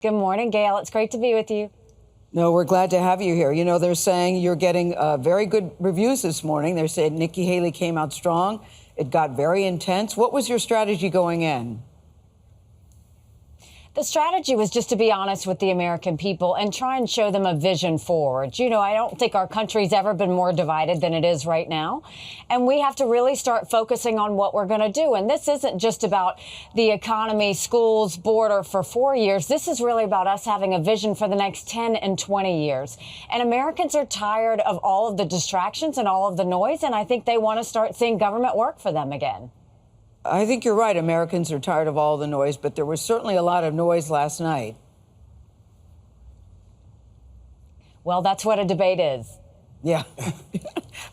Good morning, Gayle. It's great to be with you. No, we're glad to have you here. You know, they're saying you're getting very good reviews this morning. They're saying Nikki Haley came out strong. It got very intense. What was your strategy going in? The strategy was just to be honest with the American people and try and show them a vision forward. You know, I don't think our country's ever been more divided than it is right now. And we have to really start focusing on what we're going to do. And this isn't just about the economy, schools, border for 4 years. This is really about us having a vision for the next 10 and 20 years. And Americans are tired of all of the distractions and all of the noise. And I think they want to start seeing government work for them again. I think you're right. Americans are tired of all the noise, but there was certainly a lot of noise last night. Well, that's what a debate is. Yeah,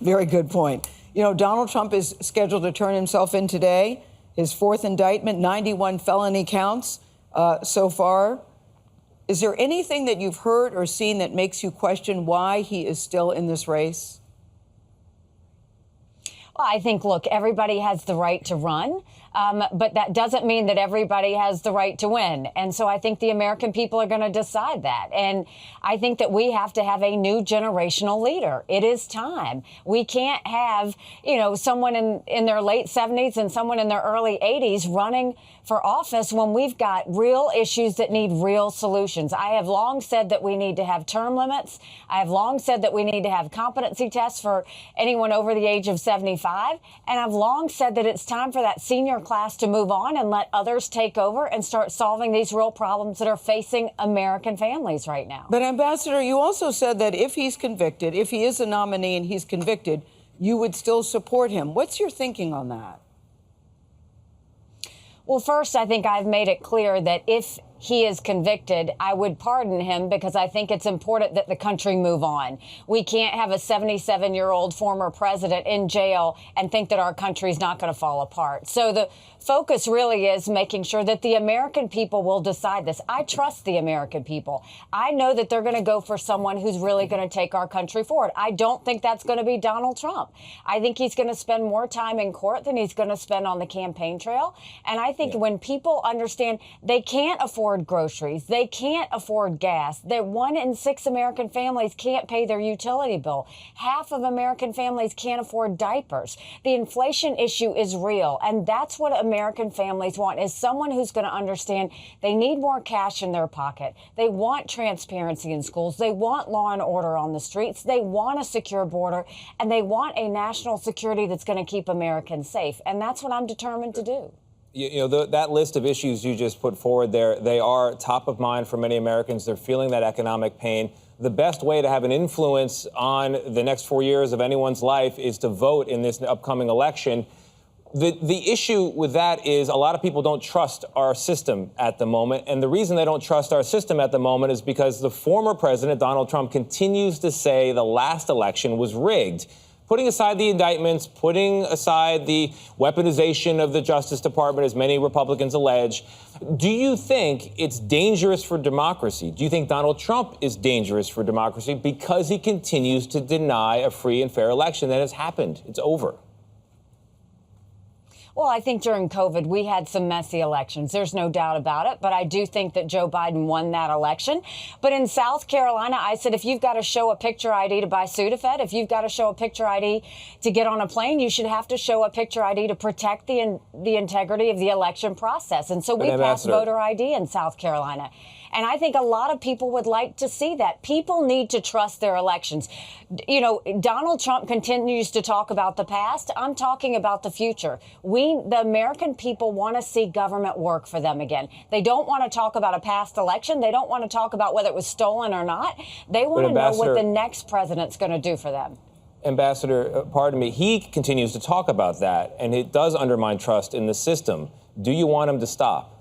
very good point. You know, Donald Trump is scheduled to turn himself in today. His fourth indictment, 91 felony counts so far. Is there anything that you've heard or seen that makes you question why he is still in this race? Well, I think, look, everybody has the right to run, but that doesn't mean that everybody has the right to win. And so I think the American people are going to decide that. And I think that we have to have a new generational leader. It is time. We can't have, you know, someone in their late 70s and someone in their early 80s running for office when we've got real issues that need real solutions. I have long said that we need to have term limits. I have long said that we need to have competency tests for anyone over the age of 75. And I've long said that it's time for that senior class to move on and let others take over and start solving these real problems that are facing American families right now. But, Ambassador, you also said that if he's convicted, if he is a nominee and he's convicted, you would still support him. What's your thinking on that? Well, first, I think I've made it clear that if he is convicted, I would pardon him because I think it's important that the country move on. We can't have a 77-year-old former president in jail and think that our country's not going to fall apart. So the focus really is making sure that the American people will decide this. I trust the American people. I know that they're going to go for someone who's really going to take our country forward. I don't think that's going to be Donald Trump. I think he's going to spend more time in court than he's going to spend on the campaign trail. And I think when people understand they can't afford groceries, they can't afford gas, that 1 in 6 American families can't pay their utility bill. Half of American families can't afford diapers. The inflation issue is real. And that's what American families want, is someone who's going to understand they need more cash in their pocket. They want transparency in schools. They want law and order on the streets. They want a secure border, and they want a national security that's going to keep Americans safe. And that's what I'm determined to do. You know, that list of issues you just put forward there, they are top of mind for many Americans. They're feeling that economic pain. The best way to have an influence on the next 4 years of anyone's life is to vote in this upcoming election. The issue with that is a lot of people don't trust our system at the moment. And the reason they don't trust our system at the moment is because the former president, Donald Trump, continues to say the last election was rigged. Putting aside the indictments, putting aside the weaponization of the Justice Department, as many Republicans allege, do you think it's dangerous for democracy? Do you think Donald Trump is dangerous for democracy because he continues to deny a free and fair election that has happened? It's over. Well, I think during COVID, we had some messy elections. There's no doubt about it. But I do think that Joe Biden won that election. But in South Carolina, I said, if you've got to show a picture ID to buy Sudafed, if you've got to show a picture ID to get on a plane, you should have to show a picture ID to protect the integrity of the election process. And so we passed voter ID in South Carolina. And I think a lot of people would like to see that. People need to trust their elections. You know, Donald Trump continues to talk about the past. I'm talking about the future. The American people want to see government work for them again. They don't want to talk about a past election. They don't want to talk about whether it was stolen or not. They want to know what the next president's going to do for them. Ambassador, pardon me, he continues to talk about that, and it does undermine trust in the system. Do you want him to stop?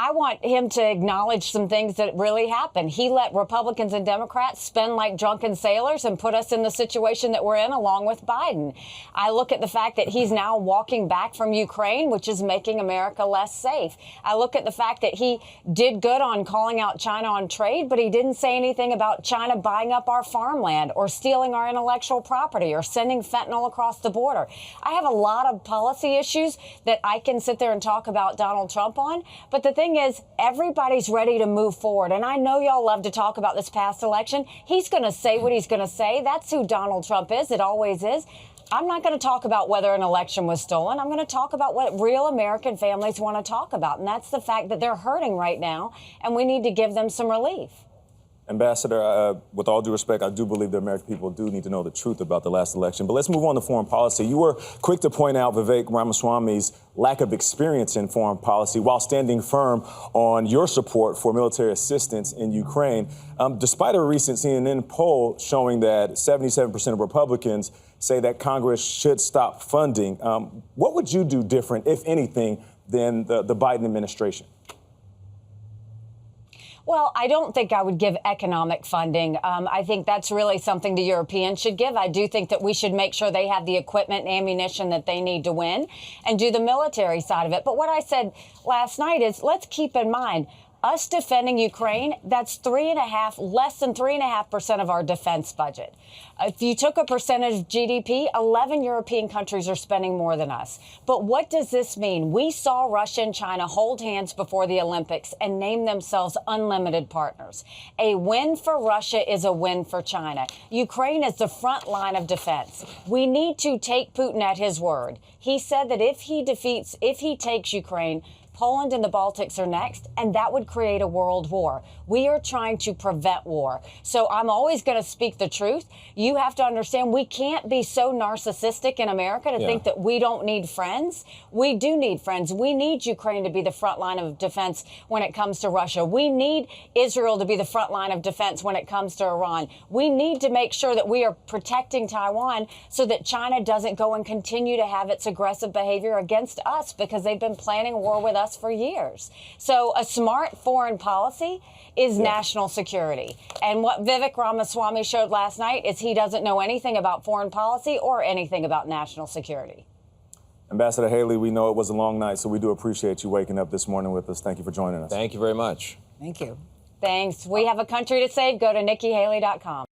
I want him to acknowledge some things that really happened. He let Republicans and Democrats spend like drunken sailors and put us in the situation that we're in, along with Biden. I look at the fact that he's now walking back from Ukraine, which is making America less safe. I look at the fact that he did good on calling out China on trade, but he didn't say anything about China buying up our farmland or stealing our intellectual property or sending fentanyl across the border. I have a lot of policy issues that I can sit there and talk about Donald Trump on. But the thing thing is, everybody's ready to move forward. And I know y'all love to talk about this past election. He's going to say what he's going to say. That's who Donald Trump is. It always is. I'm not going to talk about whether an election was stolen. I'm going to talk about what real American families want to talk about. And that's the fact that they're hurting right now, and we need to give them some relief. Ambassador, with all due respect, I do believe the American people do need to know the truth about the last election. But let's move on to foreign policy. You were quick to point out Vivek Ramaswamy's lack of experience in foreign policy while standing firm on your support for military assistance in Ukraine, despite a recent CNN poll showing that 77% of Republicans say that Congress should stop funding. What would you do different, if anything, than the Biden administration? Well, I don't think I would give economic funding. I think that's really something the Europeans should give. I do think that we should make sure they have the equipment and ammunition that they need to win and do the military side of it. But what I said last night is, let's keep in mind, us defending Ukraine, that's less than 3.5% of our defense budget. If you took a percentage of GDP, 11 European countries are spending more than us. But what does this mean? We saw Russia and China hold hands before the Olympics and name themselves unlimited partners. A win for Russia is a win for China. Ukraine is the front line of defense. We need to take Putin at his word. He said that if he takes Ukraine, Poland and the Baltics are next, and that would create a world war. We are trying to prevent war. So I'm always going to speak the truth. You have to understand, we can't be so narcissistic in America to think that we don't need friends. We do need friends. We need Ukraine to be the front line of defense when it comes to Russia. We need Israel to be the front line of defense when it comes to Iran. We need to make sure that we are protecting Taiwan so that China doesn't go and continue to have its aggressive behavior against us, because they've been planning a war with us for years. So a smart foreign policy is national security. And what Vivek Ramaswamy showed last night is he doesn't know anything about foreign policy or anything about national security. Ambassador Haley, we know it was a long night, so we do appreciate you waking up this morning with us. Thank you for joining us. Thank you very much. Thank you. Thanks. We have a country to save. Go to NikkiHaley.com.